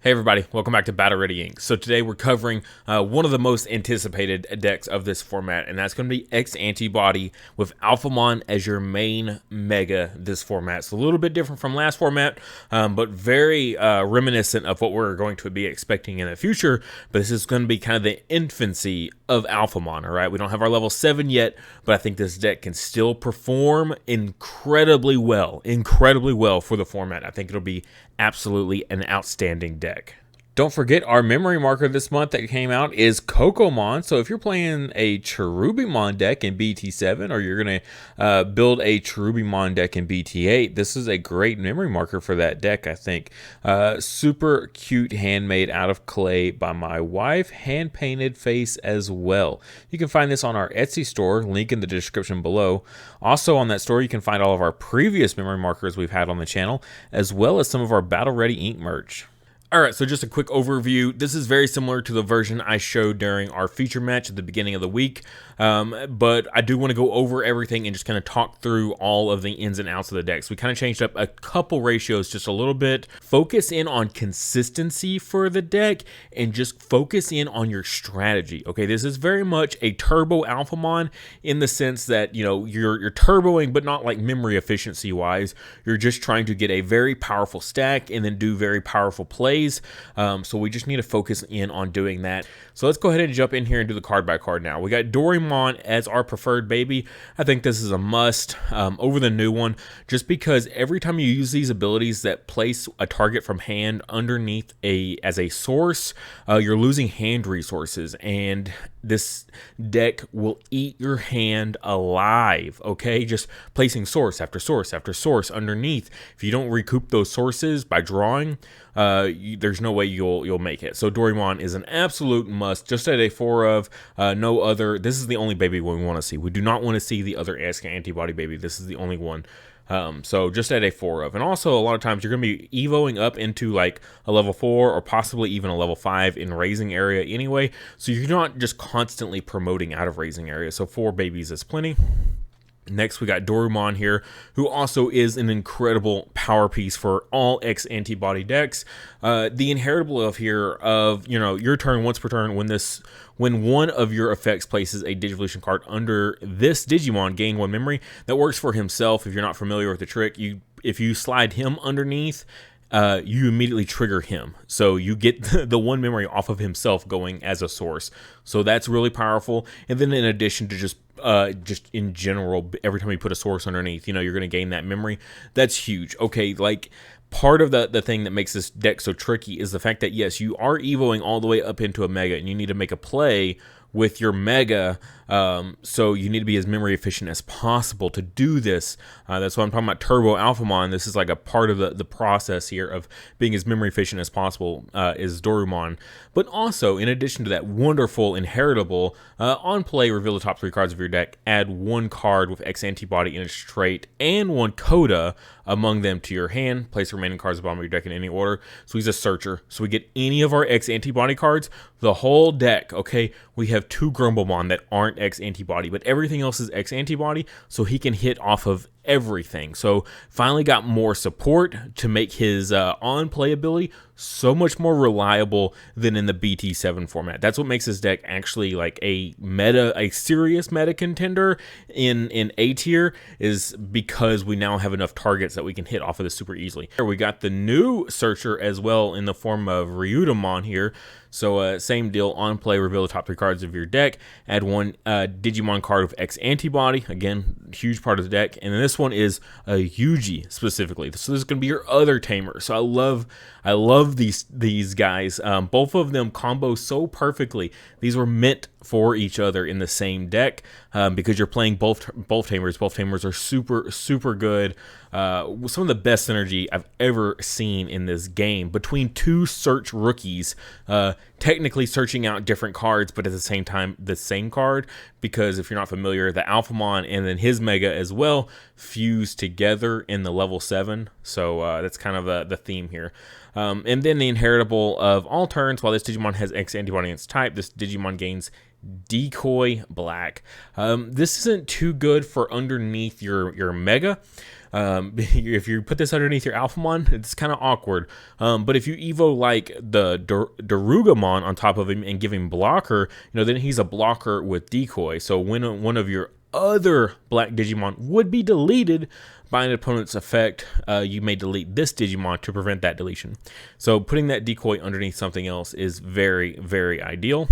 Hey everybody, welcome back to Battle Ready Inc. So today we're covering one of the most anticipated decks of this format, and that's going to be X Antibody with Alphamon as your main mega this format. So a little bit different from last format, but very reminiscent of what we're going to be expecting in the future. But this is going to be kind of the infancy of Alphamon, all right? We don't have our level 7 yet, but I think this deck can still perform incredibly well for the format. I think it'll be absolutely an outstanding deck. Don't forget, our memory marker this month that came out is Cocomon. So if you're playing a Cherubimon deck in BT7, or you're going to build a Cherubimon deck in BT8, this is a great memory marker for that deck, I think. Super cute, handmade out of clay by my wife, hand-painted face as well. You can find this on our Etsy store, link in the description below. Also on that store, you can find all of our previous memory markers we've had on the channel, as well as some of our Battle Ready Inc. merch. Alright, so just a quick overview. This is very similar to the version I showed during our feature match at the beginning of the week, but I do want to go over everything and just kind of talk through all of the ins and outs of the decks. We kind of changed up a couple ratios just a little bit. Focus in on consistency for the deck and just focus in on your strategy. Okay, this is very much a turbo Alphamon in the sense that, you know, you're turboing, but not like memory efficiency wise. You're just trying to get a very powerful stack and then do very powerful plays. So we just need to focus in on doing that. So let's go ahead and jump in here and do the card by card now. We got Dorumon as our preferred baby. I think this is a must over the new one, just because every time you use these abilities that place a target from hand underneath as a source, you're losing hand resources, and this deck will eat your hand alive, okay? Just placing source after source after source underneath. If you don't recoup those sources by drawing, there's no way you'll make it. So Dorumon is an absolute must. Just at a 4 of, no other. This is the only baby we want to see. We do not want to see the other X Antibody baby. This is the only one. So just at a 4 of. And also a lot of times you're going to be evoing up into like a level 4 or possibly even a level 5 in raising area anyway. So you're not just constantly promoting out of raising area. So 4 babies is plenty. Next, we got Dorumon here, who also is an incredible power piece for all X Antibody decks. The inheritable of here of, you know, your turn once per turn when one of your effects places a Digivolution card under this Digimon, gain 1 memory. That works for himself. If you're not familiar with the trick, if you slide him underneath, you immediately trigger him. So you get the 1 memory off of himself going as a source. So that's really powerful. And then in addition to just in general, every time you put a source underneath, you know, you're going to gain that memory. That's huge. Okay, like part of the thing that makes this deck so tricky is the fact that, yes, you are evoing all the way up into a mega, and you need to make a play with your mega, so you need to be as memory efficient as possible to do this. That's why I'm talking about Turbo Alphamon. This is like a part of the process here of being as memory efficient as possible is Dorumon. But also, in addition to that wonderful inheritable, on play, reveal the top 3 cards of your deck, add 1 card with X Antibody in its trait and 1 coda among them to your hand. Place the remaining cards at the bottom of your deck in any order. So he's a searcher. So we get any of our X Antibody cards, the whole deck, okay? We have 2 Grumblemon that aren't X Antibody, but everything else is X Antibody, so he can hit off of everything. So finally got more support to make his on-play ability so much more reliable than in the BT7 format. That's what makes this deck actually like a serious meta contender in A tier, is because we now have enough targets that we can hit off of this super easily. Here we got the new searcher as well in the form of Ryudomon here. So same deal, on play, reveal the top 3 cards of your deck, add 1 Digimon card with X Antibody, again, huge part of the deck, and then this one is a Yuji specifically. So this is going to be your other tamer. So I love these guys. Both of them combo so perfectly. These were meant for each other in the same deck because you're playing both tamers. Both tamers are super good. Some of the best synergy I've ever seen in this game between 2 search rookies, technically searching out different cards, but at the same time the same card, because if you're not familiar, the Alphamon and then his Mega as well fuse together in the level 7. So that's kind of the theme here. And then the inheritable of all turns, while this Digimon has X Antibody in its type, this Digimon gains Decoy Black. This isn't too good for underneath your Mega. If you put this underneath your Alphamon, it's kind of awkward. But if you evo like the Dorumon on top of him and give him blocker, then he's a blocker with decoy. So when one of your other black Digimon would be deleted by an opponent's effect, you may delete this Digimon to prevent that deletion. So putting that decoy underneath something else is very, very ideal.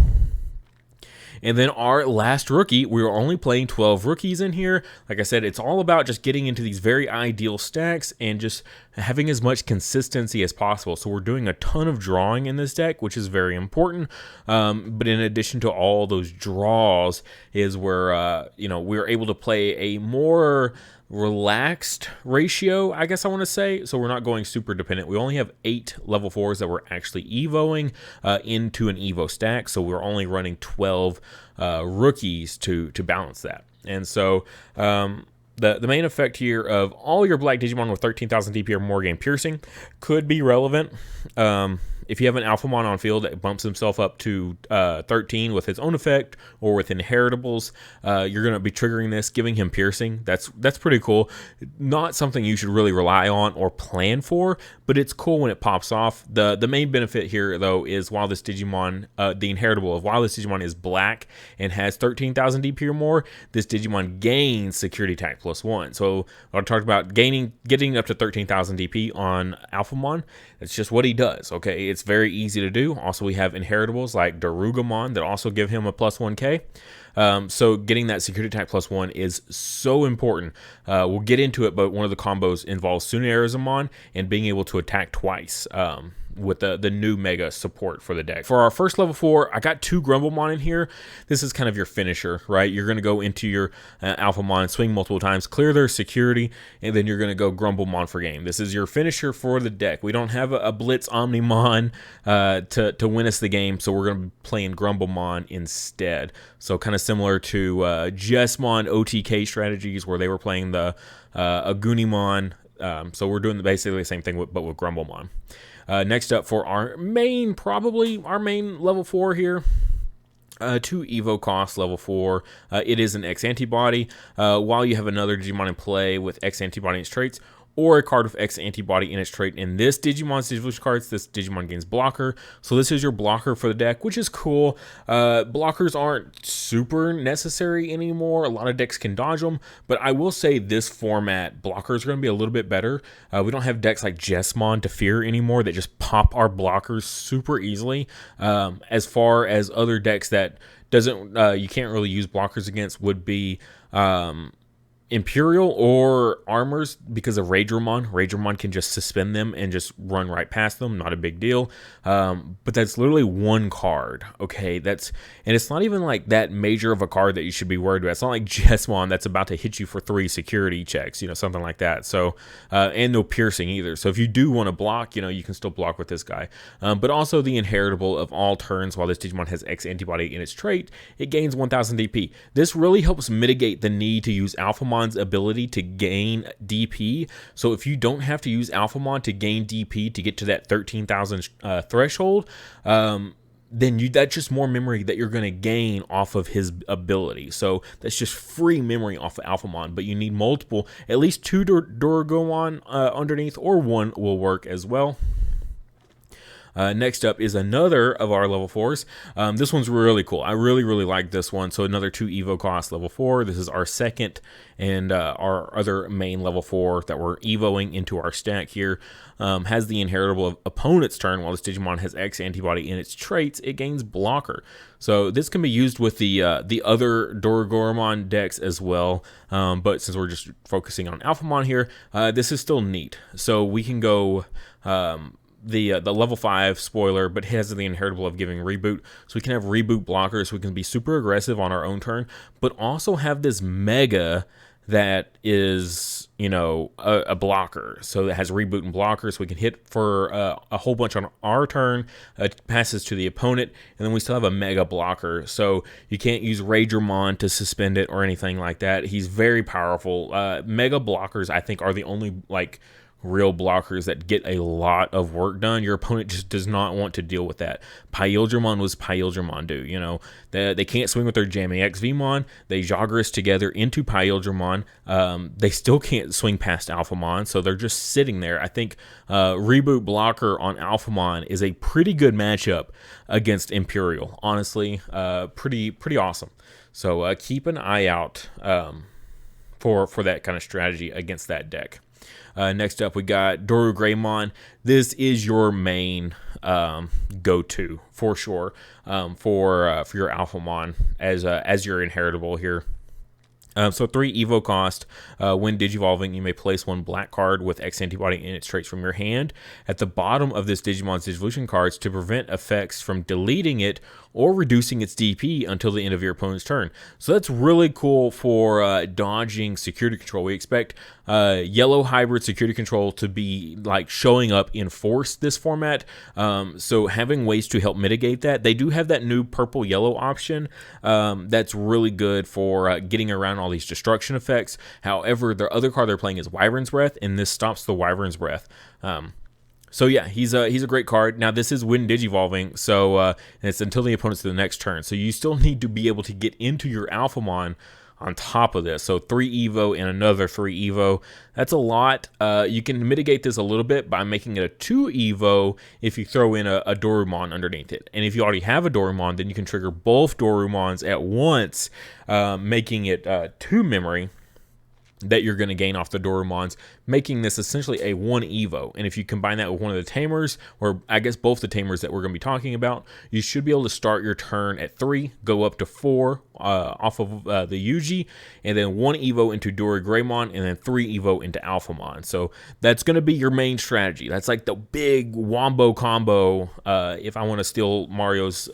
And then our last rookie, we were only playing 12 rookies in here. Like I said, it's all about just getting into these very ideal stacks and just having as much consistency as possible. So we're doing a ton of drawing in this deck, which is very important. But in addition to all those draws is where, we're able to play a more relaxed ratio, I guess I want to say. So we're not going super dependent. We only have 8 level 4s that we're actually evoing into an evo stack. So we're only running 12 rookies to balance that. And so the main effect here of all your black Digimon with 13,000 DP or more gain piercing could be relevant. If you have an Alphamon on field that bumps himself up to 13 with his own effect or with inheritables, you're going to be triggering this, giving him piercing. That's pretty cool. Not something you should really rely on or plan for, but it's cool when it pops off. The main benefit here, though, is while this Digimon, the inheritable of while this Digimon is black and has 13,000 DP or more, this Digimon gains security attack +1. So I talked about getting up to 13,000 DP on Alphamon. That's just what he does, okay? It's very easy to do. Also, we have inheritables like Dorumon that also give him a +1k. So getting that security attack +1 is so important. We'll get into it, but one of the combos involves Sunarizumon and being able to attack twice with the new Mega support for the deck. For our first level 4, I got 2 Grumblemon in here. This is kind of your finisher, right? You're going to go into your Alphamon, swing multiple times, clear their security, and then you're going to go Grumblemon for game. This is your finisher for the deck. We don't have a Blitz Omnimon to win us the game, so we're going to be playing Grumblemon instead. So kind of similar to Jesmon OTK strategies where they were playing the Agunimon. So we're doing basically the same thing, but with Grumblemon. Next up for our main level 4 here. 2 Evo cost level 4. It is an X Antibody. While you have another Digimon in play with X Antibody in its traits, or a card with X Antibody in its trait in this Digimon's Digivolution cards, this Digimon gains blocker. So this is your blocker for the deck, which is cool. Blockers aren't super necessary anymore. A lot of decks can dodge them, but I will say this format, blockers are going to be a little bit better. We don't have decks like Jesmon to fear anymore that just pop our blockers super easily. As far as other decks that you can't really use blockers against would be Imperial or Armors because of Raidramon. Raidramon can just suspend them and just run right past them. Not a big deal. But that's literally one card. Okay, and it's not even like that major of a card that you should be worried about. It's not like Jesmon that's about to hit you for 3 security checks, something like that. So, and no piercing either. So if you do want to block, you can still block with this guy. But also the inheritable of all turns while this Digimon has X Antibody in its trait, it gains 1000 DP. This really helps mitigate the need to use Alphamon's ability to gain DP. So if you don't have to use Alphamon to gain DP to get to that 13,000 threshold, then that's just more memory that you're going to gain off of his ability. So that's just free memory off of Alphamon, but you need multiple, at least 2 Dorumon underneath, or 1 will work as well. Next up is another of our level 4s. This one's really cool. I really, really like this one. So another 2 Evo cost level 4. This is our second and our other main level 4 that we're Evoing into our stack here. Has the inheritable of opponent's turn. While this Digimon has X Antibody in its traits, it gains blocker. So this can be used with the other Dorumon decks as well. But since we're just focusing on Alphamon here, this is still neat. So we can go the level 5 spoiler, but has the inheritable of giving reboot. So we can have reboot blockers, so we can be super aggressive on our own turn, but also have this Mega that is, a blocker. So it has reboot and blocker, so we can hit for a whole bunch on our turn, passes to the opponent, and then we still have a Mega blocker. So you can't use Raidramon to suspend it or anything like that. He's very powerful. Mega blockers, I think, are the only, real blockers that get a lot of work done. Your opponent just does not want to deal with that. Pyldramon was Pyldramon, dude. You know, they can't swing with their Jamming XVmon. They Jagras together into Pyldramon. They still can't swing past Alphamon, so they're just sitting there. I think Reboot Blocker on Alphamon is a pretty good matchup against Imperial. Honestly, pretty awesome. So keep an eye out for that kind of strategy against that deck. Next up, we got Dorumon. This is your main go-to for sure for your Alphamon as your inheritable here. So 3 Evo cost. When Digivolving, you may place 1 black card with X Antibody in its traits from your hand at the bottom of this Digimon's Digivolution cards to prevent effects from deleting it or reducing its DP until the end of your opponent's turn. So that's really cool for dodging security control. We expect yellow hybrid security control to be like showing up in force this format. So having ways to help mitigate that. They do have that new purple yellow option that's really good for getting around all these destruction effects. However, the other card they're playing is Wyvern's Breath, and this stops the Wyvern's Breath. So yeah, he's a great card. Now this is when Digivolving, so it's until the opponent's to the next turn. So you still need to be able to get into your Alphamon on top of this. So 3 Evo and another 3 Evo. That's a lot. You can mitigate this a little bit by making it a 2 Evo if you throw in a Dorumon underneath it. And if you already have a Dorumon, then you can trigger both Dorumons at once, making it 2 memory that you're going to gain off the Dorumons, making this essentially a 1 Evo. And if you combine that with one of the Tamers, or I guess both the Tamers that we're going to be talking about, you should be able to start your turn at 3, go up to 4 off of the Yuji, and then 1 Evo into Dorumon, and then 3 Evo into Alphamon. So that's going to be your main strategy. That's like the big wombo combo, if I want to steal Mario's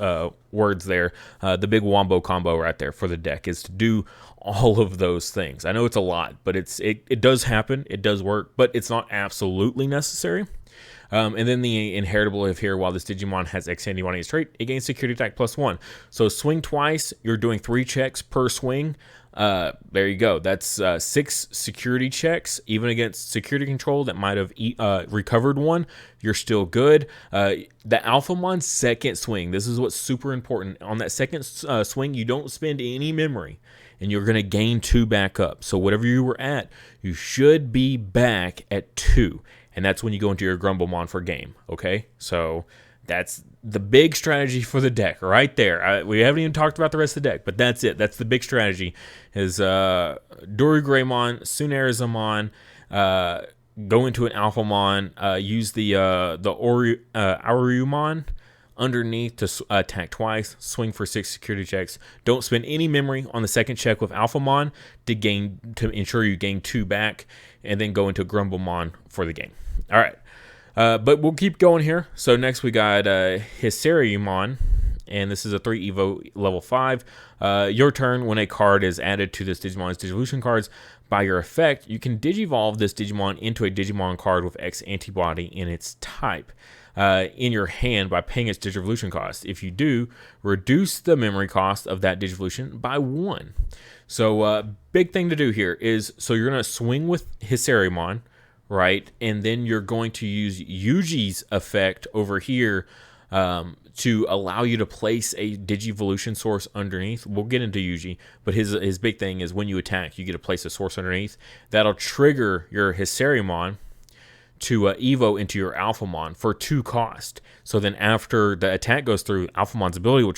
words there, the big wombo combo right there for the deck is to do all of those things. I know it's a lot, but it does happen. It does work, but it's not absolutely necessary. And then the inheritable of here, while this Digimon has X Antibody as trait, it gains security attack +1. So swing twice, you're doing 3 checks per swing. There you go. That's 6 security checks. Even against security control that might have recovered 1, you're still good. The Alphamon's second swing, this is what's super important. On that second swing, you don't spend any memory, and you're going to gain 2 back up. So whatever you were at, you should be back at 2. And that's when you go into your Grumblemon for game, okay? So that's the big strategy for the deck right there. We haven't even talked about the rest of the deck, but that's it. That's the big strategy is Dorumon, Sunarizamon, go into an Alphamon, use the Arumon underneath to attack twice, swing for 6 security checks. Don't spend any memory on the second check with Alphamon to ensure you gain 2 back, and then go into Grumblemon for the game. All right, but we'll keep going here. So next we got Hysteriumon, and this is a 3 Evo level 5. Your turn, when a card is added to this Digimon's Digivolution cards by your effect, you can Digivolve this Digimon into a Digimon card with X Antibody in its type in your hand by paying its Digivolution cost. If you do, reduce the memory cost of that Digivolution by 1. So big thing to do here is, so you're going to swing with Hysteriumon, right? And then you're going to use Yuji's effect over here to allow you to place a Digivolution source underneath. We'll get into Yuji, but his big thing is when you attack, you get to place a source underneath. That'll trigger your Hysteriumon to Evo into your Alphamon for 2 cost. So then after the attack goes through, Alphamon's ability will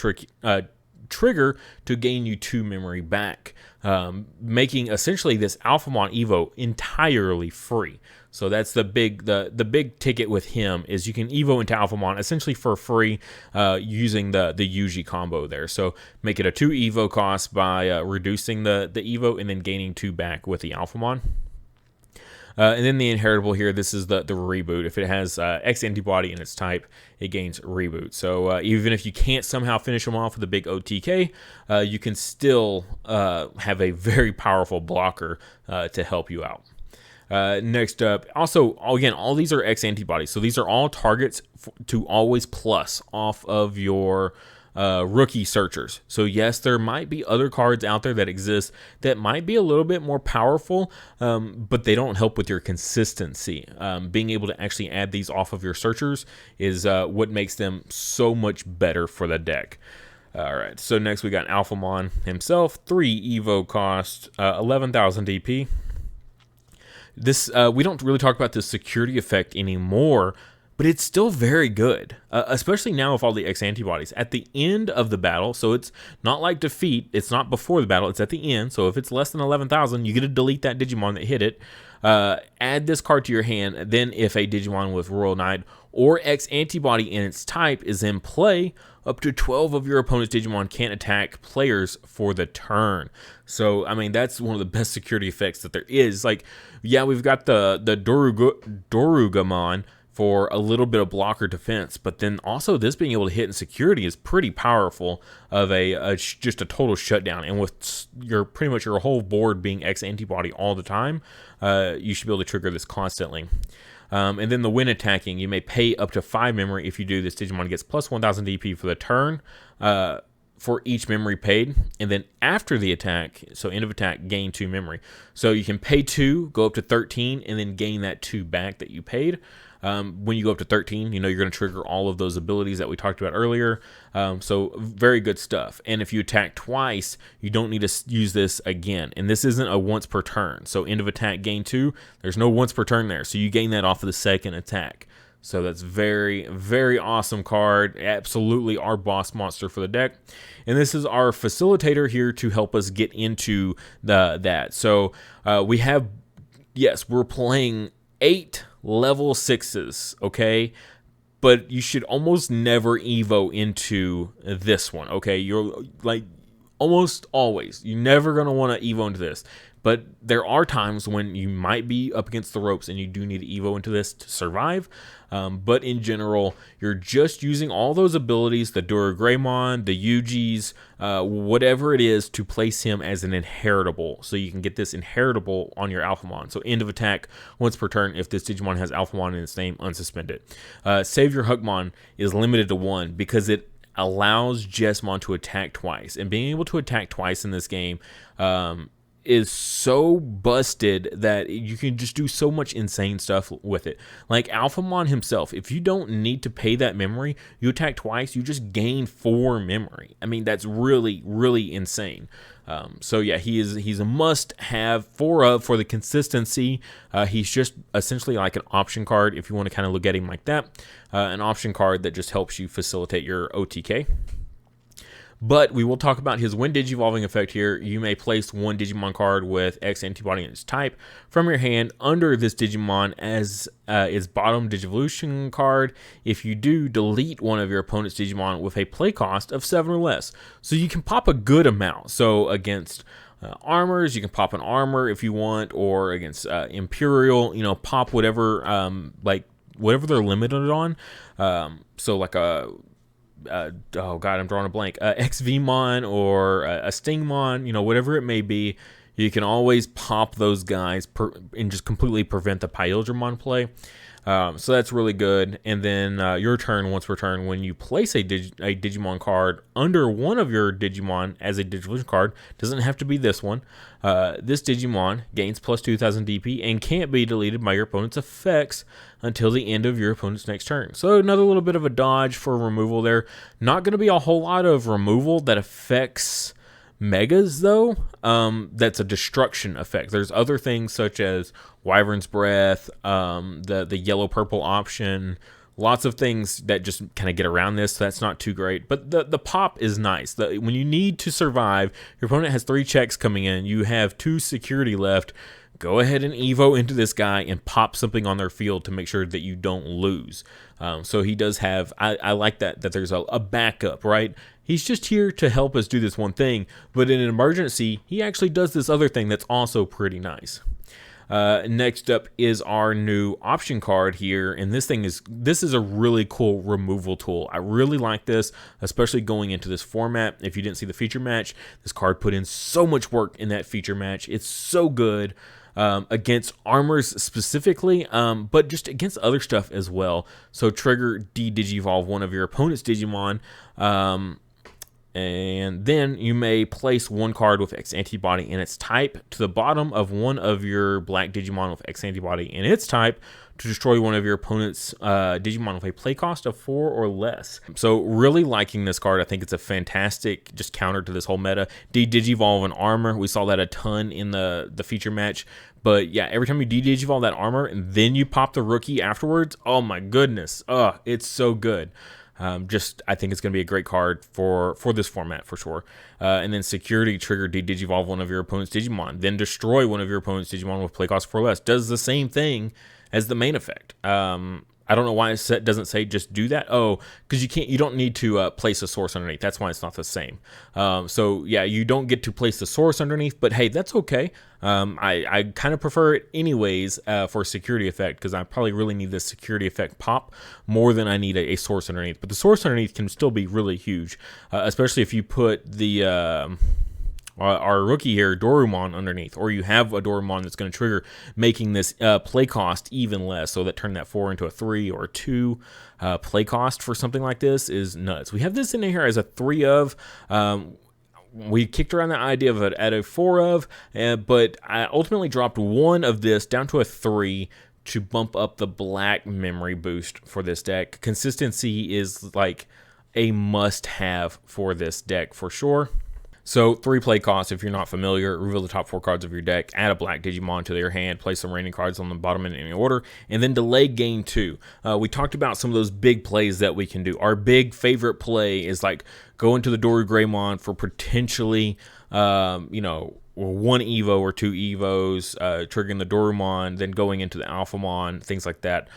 trigger to gain you 2 memory back, making essentially this Alphamon Evo entirely free. So that's the big ticket with him is you can Evo into Alphamon essentially for free using the Yuji combo there. So make it a 2 Evo cost by reducing the Evo and then gaining 2 back with the Alphamon. And then the inheritable here, this is the reboot. If it has X Antibody in its type, it gains reboot. So even if you can't somehow finish them off with a big OTK, you can still have a very powerful blocker to help you out. Next up, also, again, all these are X Antibodies. So these are all targets to always plus off of your rookie searchers. So yes, there might be other cards out there that exist that might be a little bit more powerful, but they don't help with your consistency. Being able to actually add these off of your searchers is what makes them so much better for the deck. All right, so next we got Alphamon himself, 3 Evo cost, 11,000 DP. This we don't really talk about the security effect anymore, but it's still very good, especially now with all the X antibodies. At the end of the battle, so it's not like defeat, it's not before the battle, it's at the end. So if it's less than 11,000, you get to delete that Digimon that hit it. Add this card to your hand, then if a Digimon with Royal Knight or X antibody in its type is in play, up to 12 of your opponent's Digimon can't attack players for the turn. So, I mean, that's one of the best security effects that there is. Like, yeah, we've got the Dorumon for a little bit of blocker defense, but then also this being able to hit in security is pretty powerful of just a total shutdown. And with pretty much your whole board being X antibody all the time, you should be able to trigger this constantly. And then the when attacking, you may pay up to 5 memory. If you do, this Digimon gets plus 1,000 DP for the turn for each memory paid. And then after the attack, so end of attack, gain 2 memory. So you can pay 2, go up to 13, and then gain that 2 back that you paid. When you go up to 13, you know you're going to trigger all of those abilities that we talked about earlier. So very good stuff. And if you attack twice, you don't need to use this again. And this isn't a once per turn. So end of attack, gain 2. There's no once per turn there. So you gain that off of the second attack. So that's very, very awesome card. Absolutely our boss monster for the deck. And this is our facilitator here to help us get into that. So we have, yes, we're playing 8 level 6s, okay? But you should almost never Evo into this one, okay? You're like almost always. You're never going to want to Evo into this. But there are times when you might be up against the ropes and you do need to Evo into this to survive. But in general, you're just using all those abilities, the Dorumon, the Yugis, whatever it is, to place him as an inheritable. So you can get this inheritable on your Alphamon. So end of attack once per turn if this Digimon has Alphamon in its name, unsuspend it. Save your Hookmon is limited to 1 because it allows Jesmon to attack twice. And being able to attack twice in this game is so busted that you can just do so much insane stuff with it. Like Alphamon himself, if you don't need to pay that memory, you attack twice, you just gain 4 memory. I mean, that's really, really insane. So yeah, he's a must-have for the consistency. He's just essentially like an option card if you want to kind of look at him like that. An option card that just helps you facilitate your OTK. But we will talk about his when Digivolving effect here. You may place 1 Digimon card with X antibody in its type from your hand under this Digimon as its bottom Digivolution card. If you do, delete one of your opponent's Digimon with a play cost of 7 or less. So you can pop a good amount. So against armors, you can pop an armor if you want, or against Imperial, you know, pop whatever, like whatever they're limited on. So like a oh god, I'm drawing a blank. XVmon or a Stingmon, you know, whatever it may be, you can always pop those guys and just completely prevent the Pyldramon play. So that's really good. And then your turn, once per turn, when you place a Digimon card under one of your Digimon as a Digivolution card, doesn't have to be this one. This Digimon gains plus 2,000 DP and can't be deleted by your opponent's effects until the end of your opponent's next turn. So another little bit of a dodge for removal there. Not going to be a whole lot of removal that affects Megas, though. That's a destruction effect. There's other things such as Wyvern's Breath, the yellow-purple option, lots of things that just kind of get around this, so that's not too great. But the pop is nice. When you need to survive, your opponent has 3 checks coming in, you have 2 security left, go ahead and Evo into this guy and pop something on their field to make sure that you don't lose. So he does have, I like that there's a backup, right? He's just here to help us do this one thing, but in an emergency, he actually does this other thing that's also pretty nice. Next up is our new option card here, and this is a really cool removal tool. I really like this, especially going into this format. If you didn't see the feature match, this card put in so much work in that feature match. It's so good. Against armors specifically, but just against other stuff as well. So trigger de-Digivolve one of your opponent's Digimon, And then you may place one card with X Antibody in its type to the bottom of one of your black Digimon with X Antibody in its type to destroy one of your opponent's Digimon with a play cost of 4 or less. So really liking this card. I think it's a fantastic just counter to this whole meta. De-Digivolve an armor. We saw that a ton in the feature match. But yeah, every time you de-Digivolve that armor and then you pop the rookie afterwards, oh my goodness. It's so good. I think it's going to be a great card for this format for sure. And then security trigger, de-Digivolve one of your opponent's Digimon. Then destroy one of your opponent's Digimon with play cost 4 or less. Does the same thing as the main effect. I don't know why it doesn't say just do that. Oh, because you don't need to place a source underneath. That's why it's not the same. So yeah, you don't get to place the source underneath, but hey, that's okay. I kind of prefer it anyways for security effect, because I probably really need this security effect pop more than I need a source underneath. But the source underneath can still be really huge, especially if you put the our rookie here, Dorumon, underneath, or you have a Dorumon that's going to trigger, making this play cost even less, so that turn that 4 into a 3 or a 2 play cost for something like this is nuts. We have this in here as a 3 of. We kicked around the idea of it at a 4 of, but I ultimately dropped 1 of this down to a 3 to bump up the black memory boost for this deck. Consistency is like a must-have for this deck for sure. So 3 play costs, if you're not familiar: reveal the top 4 cards of your deck, add a black Digimon to their hand, place some remaining cards on the bottom in any order, and then delay gain 2. We talked about some of those big plays that we can do. Our big favorite play is like go into the Dorugreymon for potentially, 1 Evo or 2 Evos, triggering the Dorumon, then going into the Alphamon, things like that.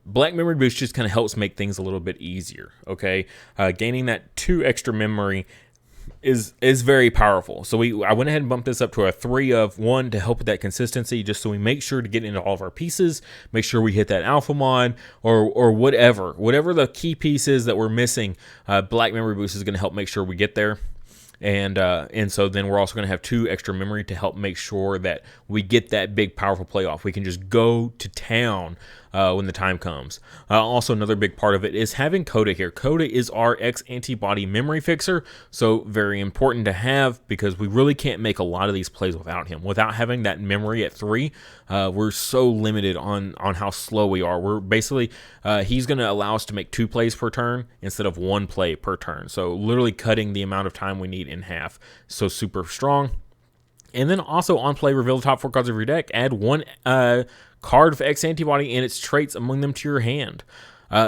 Black Memory Boost just kind of helps make things a little bit easier, okay? Gaining that 2 extra memory is very powerful. So I went ahead and bumped this up to a 3 of 1 to help with that consistency, just so we make sure to get into all of our pieces, make sure we hit that Alphamon or whatever the key piece is that we're missing. Black Memory Boost is going to help make sure we get there. And so then we're also going to have 2 extra memory to help make sure that we get that big powerful playoff. We can just go to town when the time comes. Also, another big part of it is having Coda here. Coda is our X Antibody memory fixer, so very important to have, because we really can't make a lot of these plays without him. Without having that memory at 3, we're so limited on how slow we are. We're basically, he's going to allow us to make 2 plays per turn instead of 1 play per turn. So literally cutting the amount of time we need in half. So super strong. And then also on play, reveal the top 4 cards of your deck. Add 1 card of X Antibody and its traits among them to your hand.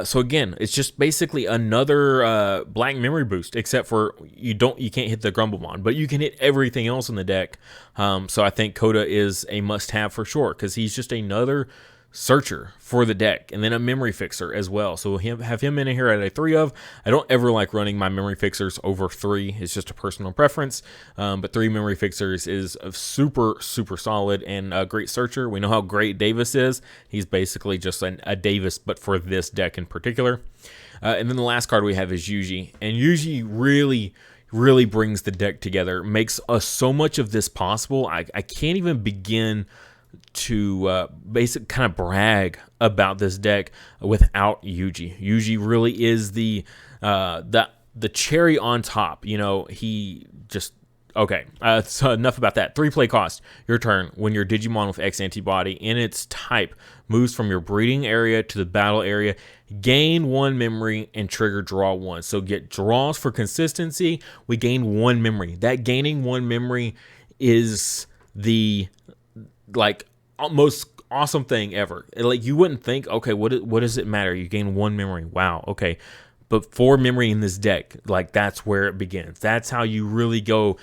So again, it's just basically another black memory boost, except for you can't hit the Grumblemon, but you can hit everything else in the deck. So I think Coda is a must-have for sure, because he's just another searcher for the deck, and then a memory fixer as well. So we'll have him in here at a 3 of. I don't ever like running my memory fixers over 3. It's just a personal preference. But 3 memory fixers is a super solid and a great searcher. We know how great Davis is. He's basically just a Davis, but for this deck in particular. And then the last card we have is Yuji, and Yuji really brings the deck together, makes so much of this possible. I can't even begin to kind of brag about this deck without Yuji. Yuji really is the cherry on top. He just okay. So enough about that. 3 play cost. Your turn. When your Digimon with X Antibody in its type moves from your breeding area to the battle area, gain 1 memory and trigger draw 1. So get draws for consistency. We gain 1 memory. That gaining 1 memory is the most awesome thing ever. Like, you wouldn't think, okay, what does it matter? You gain 1 memory. Wow, okay. But 4 memory in this deck, like, that's where it begins. That's how you really go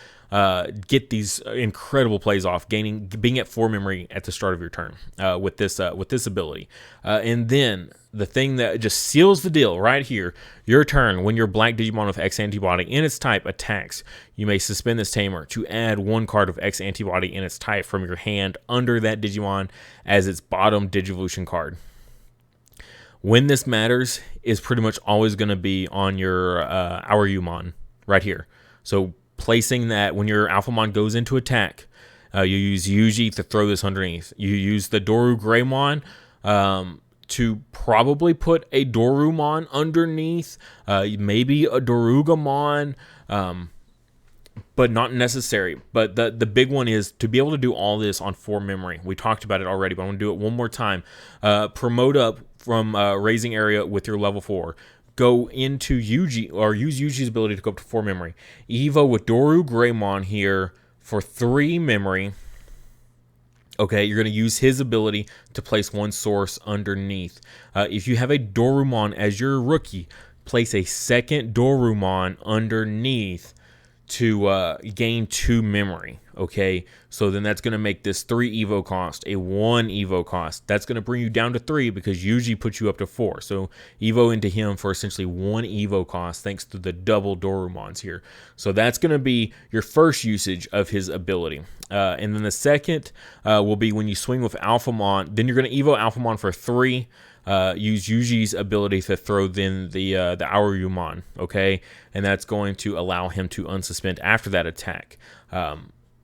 get these incredible plays off, being at 4 memory at the start of your turn with this ability. And then the thing that just seals the deal right here: your turn. When your black Digimon with X Antibody in its type attacks, you may suspend this tamer to add 1 card of X Antibody in its type from your hand under that Digimon as its bottom Digivolution card. When this matters is pretty much always going to be on your Our Umon right here. So placing that when your Alphamon goes into attack, you use Yuji to throw this underneath. You use the Dorugreymon to probably put a Dorumon underneath, maybe a Dorugamon, but not necessary. But the big one is to be able to do all this on 4 memory. We talked about it already, but I want to do it one more time. Promote up from raising area with your level 4. Go into Yuji, or use Yuji's ability to go up to 4 memory. Evo with Doru Greymon here for 3 memory. Okay, you're going to use his ability to place 1 source underneath. If you have a Dorumon as your rookie, place a second Dorumon underneath to gain 2 memory. Okay, so then that's going to make this 3 Evo cost a 1 Evo cost. That's going to bring you down to 3 because Yuji puts you up to 4. So Evo into him for essentially 1 Evo cost thanks to the double Dorumons here. So that's going to be your first usage of his ability. And then the second will be when you swing with Alphamon. Then you're going to Evo Alphamon for 3. Use Yuji's ability to throw then the Aurumon, okay? And that's going to allow him to unsuspend after that attack.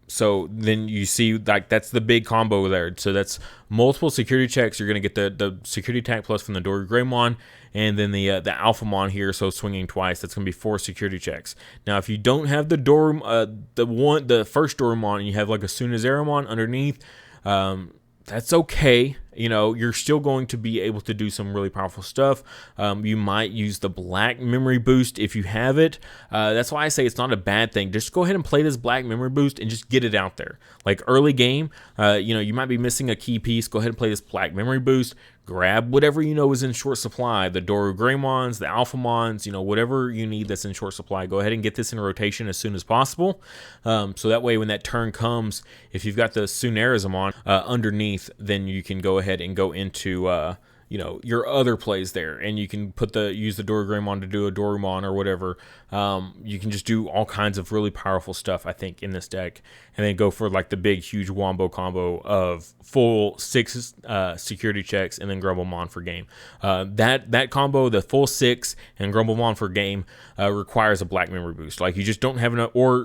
So then you see, like, that's the big combo there. So that's multiple security checks. You're going to get the security attack plus from the Doru Greymon, and then the Alphamon here, so swinging twice. That's going to be 4 security checks. Now, if you don't have the the first Dorumon, and you have like a Sunazaramon underneath, that's okay. You know, you're still going to be able to do some really powerful stuff. You might use the black memory boost if you have it. That's why I say it's not a bad thing. Just go ahead and play this black memory boost and just get it out there. Like early game, you know, you might be missing a key piece. Go ahead and play this black memory boost. Grab whatever you know is in short supply. The Doru Greymons, the Alphamons, you know, whatever you need that's in short supply. Go ahead and get this in rotation as soon as possible. So that way when that turn comes, if you've got the Sunarizamon underneath, then you can go ahead and go into you know, your other plays there, and you can use the Doru Greymon to do a Dorumon or whatever. You can just do all kinds of really powerful stuff, I think, in this deck, and then go for like the big, huge wombo combo of full 6 security checks and then Grumblemon for game. That combo, the full 6 and Grumblemon for game, requires a black memory boost. Like, you just don't have enough, or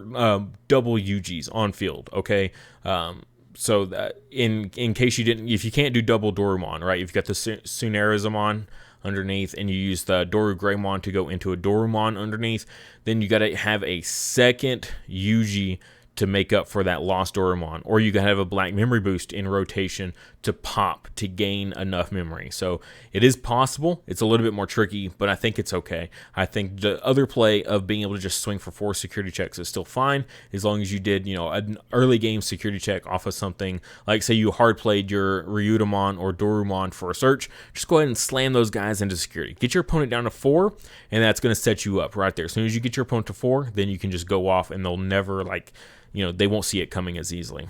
double UGs on field. Okay. So that in case you didn't, if you can't do double Dorumon, right? You've got the Sunarizamon underneath, and you use the Doru Greymon to go into a Dorumon underneath, then you got to have a second Yuji to make up for that lost Dorumon, or you can have a black memory boost in rotation to pop to gain enough memory. So it is possible. It's a little bit more tricky, but I think it's okay. I think the other play of being able to just swing for 4 security checks is still fine, as long as you did, you know, an early game security check off of something like, say, you hard played your Ryudomon or Dorumon for a search. Just go ahead and slam those guys into security. Get your opponent down to 4, and that's going to set you up right there. As soon as you get your opponent to 4, then you can just go off, and they'll never, like, you know, they won't see it coming as easily.